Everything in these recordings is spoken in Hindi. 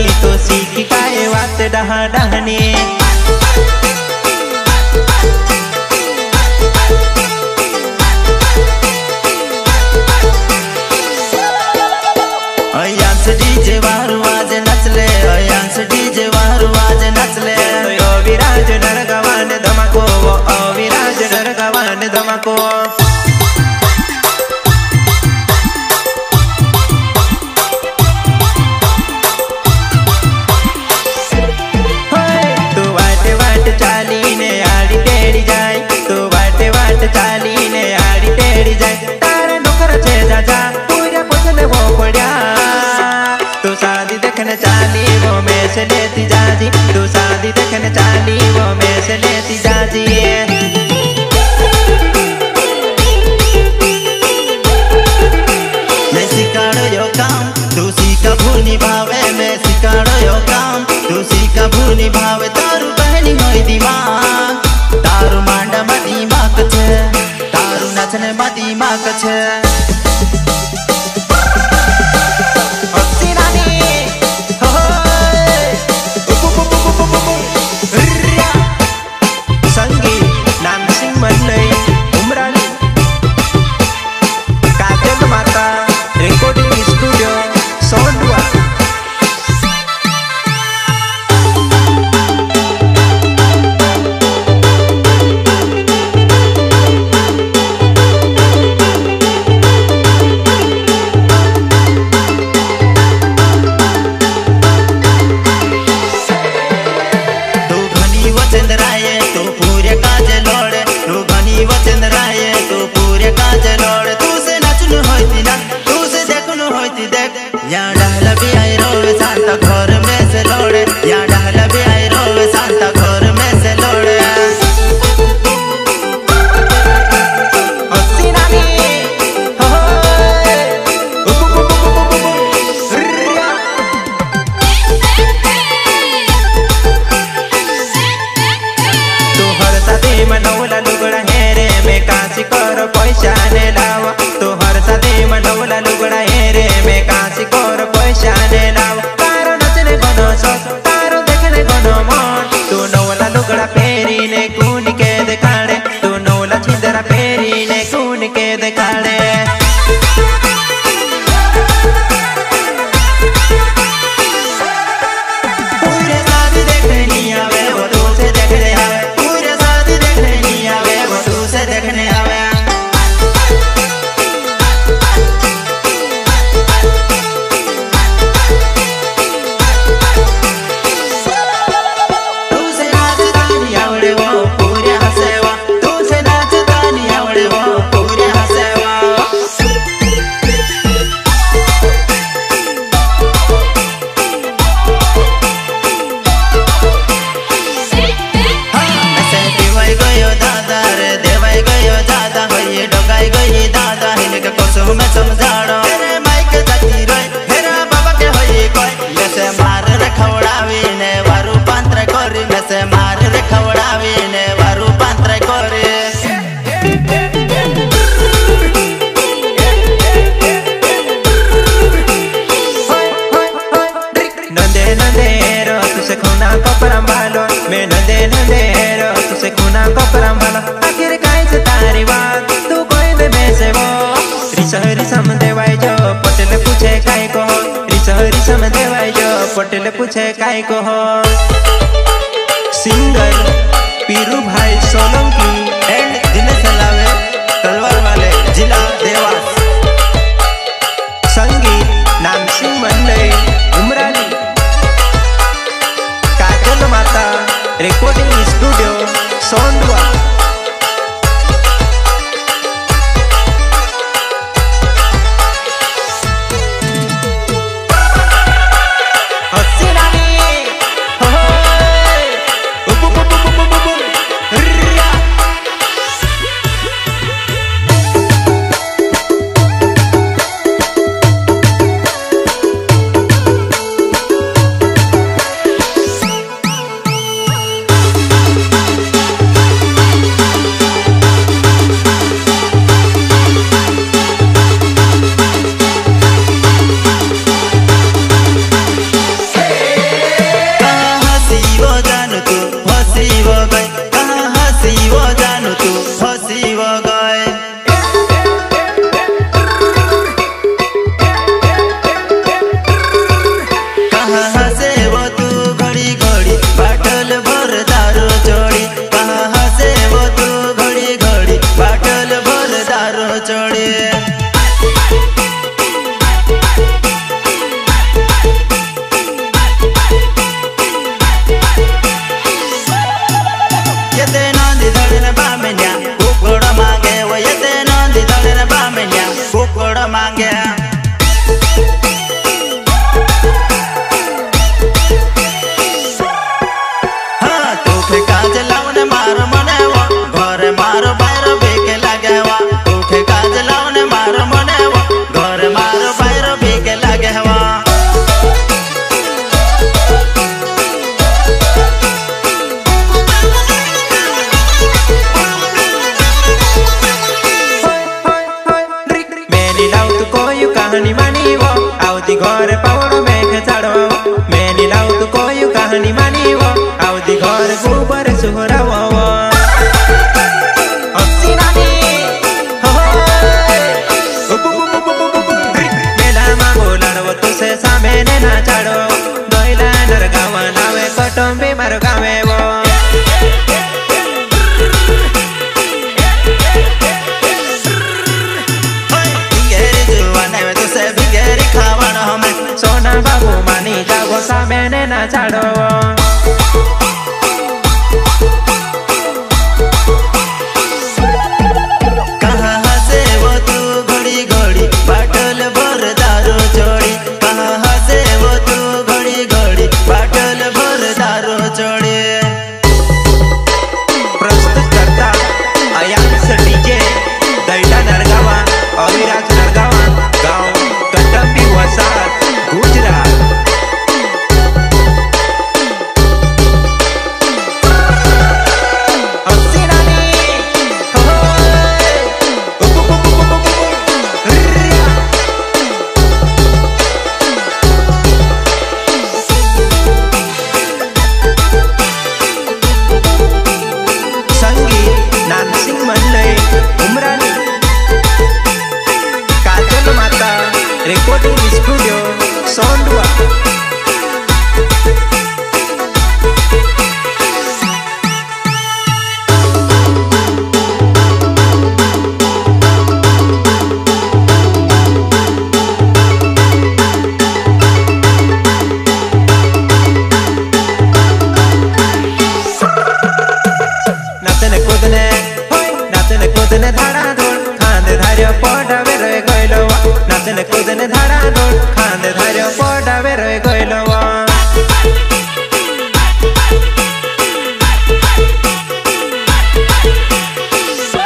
डहानी तो सीख काय वात डहा डहानी अयांस डीजे वारू वाजे नचले अयांस डीजे वारू वाजे नचले अविराज नरगवान धमाको अविराज नरगवान धमाको तू वाट वाट चाली ने आड़ी टेड़ी जाए तू वाट वाट चाली ने आड़ी टेड़ी जाए तारे नौकर छे जाजा पूरे पुछले वो पड़ा तू शादी देखने चाली वो में से लेती जाजी तू शादी देखने चाली वो में से लेती जाजी मैं सिखाड़ो यो काम तू सीखा भूनी भावे मैं सिखाड़ो यो काम तू सीखा भूनी भावे तारू बहनी होई दिमाग तारू मांडा मा दिमाग छे तारू नचने मा दिमाग छे घर में से लोड़े या डहला भी आई रोवे सांता घर में से लोड़े अस्सी नानी तू हर साथी मनौला लुगड़ा हेरे में काशी करो पैसा ने लावा तू हर साथी मनौला लुगड़ा हेरे में काशी करो पैसा ने लावा तारो देखने कोनो मन तू नौला लुगड़ा पेरी ने कून के दिखाड़े तू नौला छिंदरा पेरी ने कून के दिखाड़े पूरे शादी देखने आवे वो तू से देखने आवे पूरे शादी देखने आवे वो तू से देखने आवे मैं समझाड़ो मेरे माइक जाती रोय मेरा बाबा के होई कोई जैसे मार रे खवड़ावी ने वारू पांत्र कोरी जैसे मार रे खवड़ावी ने वारू पांत्र कोरी नंदे नंदे रो तुसे खूना को परंभालो मैं नंदे नंदे रो तुसे खूना को परंभालो आखिर काहे से तारी बात तू कोई दे में से वो रिसहरी समदेवाय जो पटेल पूछे काय को रिसहरी समदेवाय जो पटेल पूछे काय को सिंगर पीरू भाई सोलंकी एंड दिनेश लावे तलवार वाले जिला देवास संगीत नाम सिंह मंडई उमराली काजल माता रिकॉर्डिंग स्टूडियो सोंडवा नाचाडो कहाँ हसे वो तू घड़ी घड़ी बाटल भर दारू चोड़ी कहाँ हसे वो तू घड़ी घड़ी बाटल भर दारू चोड़ी प्रस्तुत करता अयांश डीजे दैटा नरगावा अविराज नरगावा गांव कटंबी वसाहत गुजरात रिकॉर्डिंग स्टूडियो सोंडवा नाचने कूदने धाड़ा धोड़ खांदे धार्य पड़ावे रोए गइलो नाचने कूदने धाड़ा धोड़ खांदे धार्य पड़ावे रोए गइलो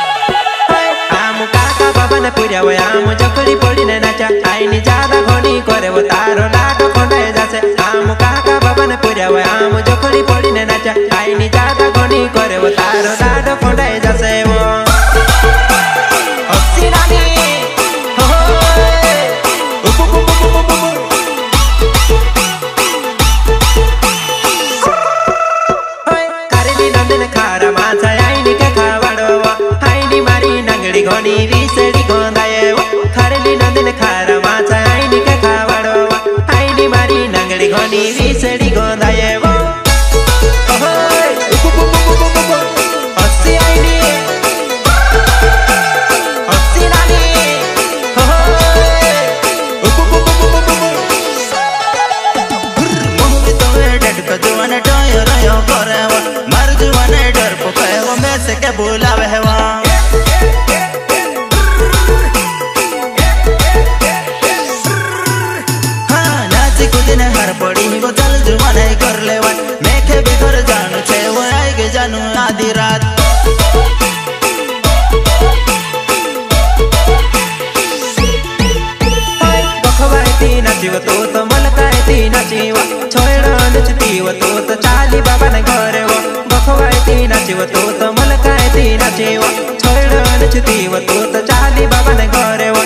आम काका बाबा ने पूजा वो आम चकड़ी पड़ी ने नाचा आईनी ज्यादा घोनी करे वो तारो लाडो खंडाए जासे आम काका बाबा ने पूजा वो आम चकड़ी पड़ी ने नाचा आईनी ज्यादा घोनी करे वो तारो लाडो खंडाए जासे वो घोनी विसड़ी गोंदाए खरली नंदन खारा माचा आईनी के खावाड़ो आईनी मारी नंगड़ी घोनी विसड़ी गोंदाए हस्सी आईनी हस्सी नानी मुंह तो डट को जुआन टोय रयो करे मर जुआन डर पोखे वो में से के बुलावे है हर पड़ी वो चल जुआने कर लेवन मेखे भी घर जानू छे वो आएगे जानू आधी रात बखवायती नाचिव तो मलकायती नाचिव छोयड़ा नचतीव तो चाली बाबा ने घरे वो बखवायती नाचिव तो मलकायती नाचिव छोयड़ा नचतीव तो चाली बाबा ने घरे वो